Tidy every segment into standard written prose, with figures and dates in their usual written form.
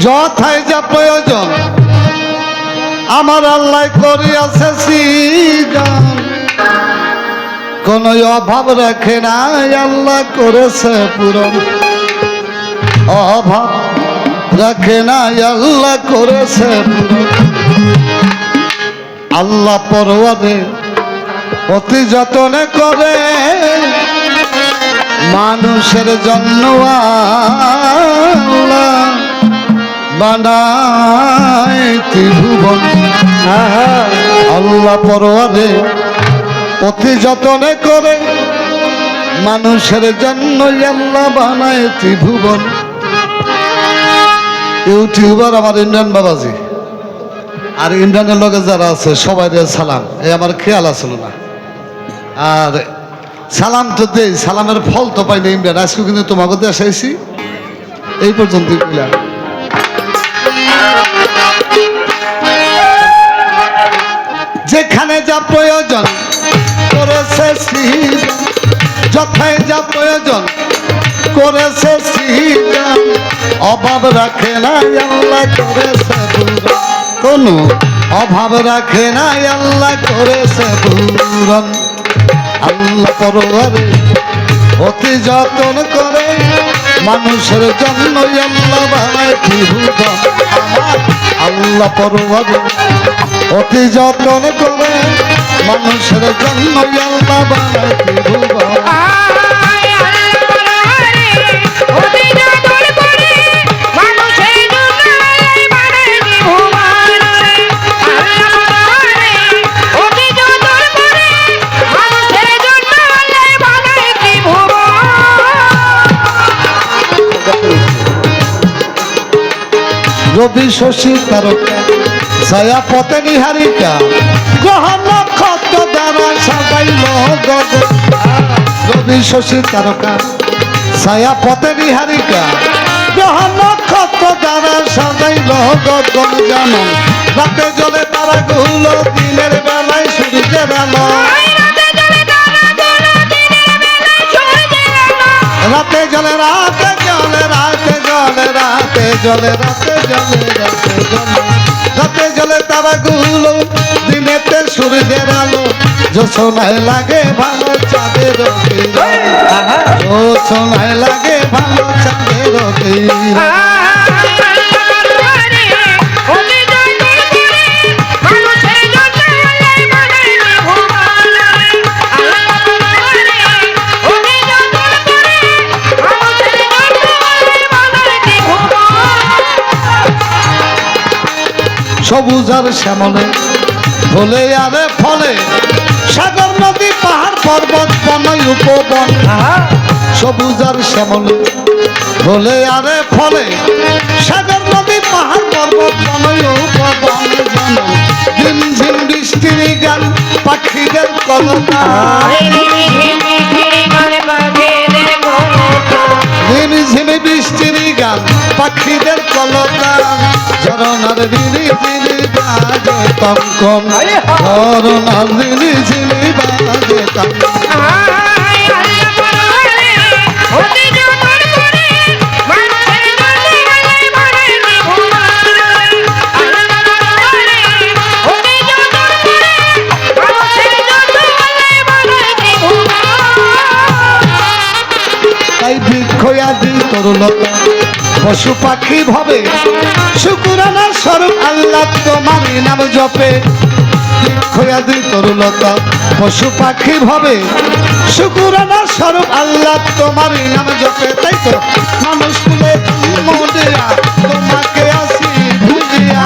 যথায় যা প্রয়োজন আমার আল্লাহ করিয়াছে সৃজন, কোন অভাব রাখে না আল্লাহ করেছে পূরণ। অভাব রাখে না আল্লাহ করেছে পূরণ। আল্লাহ পরওয়ারে অতি যতনে করে মানুষের জন্য আল্লাহ বানায় ত্রিভুবন। আল্লাহ পরওয়ারে অতি যতনে করে মানুষের জন্য আল্লাহ বানায় ত্রিভুবন। ইউটিউবার আমার ইন্ডিয়ান বাবাজি আর ইন্ডিয়ানের লগে যারা আছে সবাই সালাম। এই আমার খেয়াল আসলো না, আর সালাম তো দেই, সালামের ফল তো পাই না ইন্ডিয়ান। আজকে কিন্তু তোমাকে দেখাইছি এই পর্যন্ত। যেখানে যা প্রয়োজন করেছে সৃজন, যথায় যা প্রয়োজন করেছে সৃজন। অভাব রাখে না আল্লাহ করেছে পূরণ, কোন অভাব রাখে না আল্লাহ করেছে পূরণ। আল্লাহ পরওয়ারে অতি যতন করে মানুষের জন্য আল্লাহ বানায় ত্রিভুবন। আল্লাহ পরওয়ারে অতি যতন করে মানুষের জন্য আল্লাহ বানায় ত্রিভুবন। রবি শশী তারকা ছায়া পথে নিহারিকা, গ্রহ নক্ষত্র দ্বারা সাজাইল গগন। রবি শশী তারকা ছায়া পথে নিহারিকা, গ্রহ নক্ষত্র দ্বারা সাজাইল গগন। জানো রাতে জলে তারা গুলো দিনের বেলায় সূর্যের আলো। রাতে জলে রাতে জলে রাতে জলে রাতে জলে রাতে জলে রাতে জলে রাতে জলে তারা গুলো দিনেতে সূর্যের আলো। জোছনায় লাগে ভালো চাঁদের কিরণ, জোছনায় লাগে ভালো চাঁদের কিরণ। সবুজ আর শ্যামলে ফলে আরে ফলে সাগর নদী পাহাড় পর্বত বনয় উপবন। সবুজ আর শ্যামলে ফলে আরে ফলে সাগর নদী পাহাড় পর্বত বনয় উপবন। ঝিম ঝিম বৃষ্টির গান পাখিদের কলতা, ঝিম ঝিম বৃষ্টির গান পাখিদের কলতা। ঝরনার ঝিলি ঝিলি বাজে কঙ্কন, ঝরনার ঝিলি ঝিলি বাজে কঙ্কন। তাই বৃক্ষয়াদি তরুলতা পশু পাখি ভাবে শুকুরানা স্বরূপ আল্লাহ তোমার নাম জপে। বৃক্ষয়াদি তরুলতা পশু পাখি ভাবে শুকুরানা স্বরূপ আল্লাহ তোমার নাম জপে। তাই তো মানুষ কুলে জন্ম দেয়া তোমাকে আসি ভুলিয়া,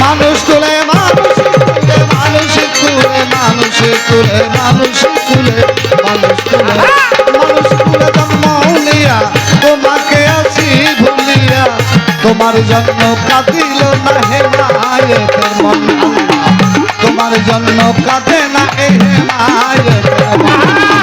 মানুষ কুলে মানুষ কুলে মানুষ কুলে মানুষ কুলে মানুষ কুলে মানুষ কুলে মানুষ কুলে জন্ম নিয়া তোমাকে আসি ভুলিয়া। তোমার জন্য কাঁদিল না হে মায়ের মন, তোমার জন্য কাঁদে না এ মায়ের মন।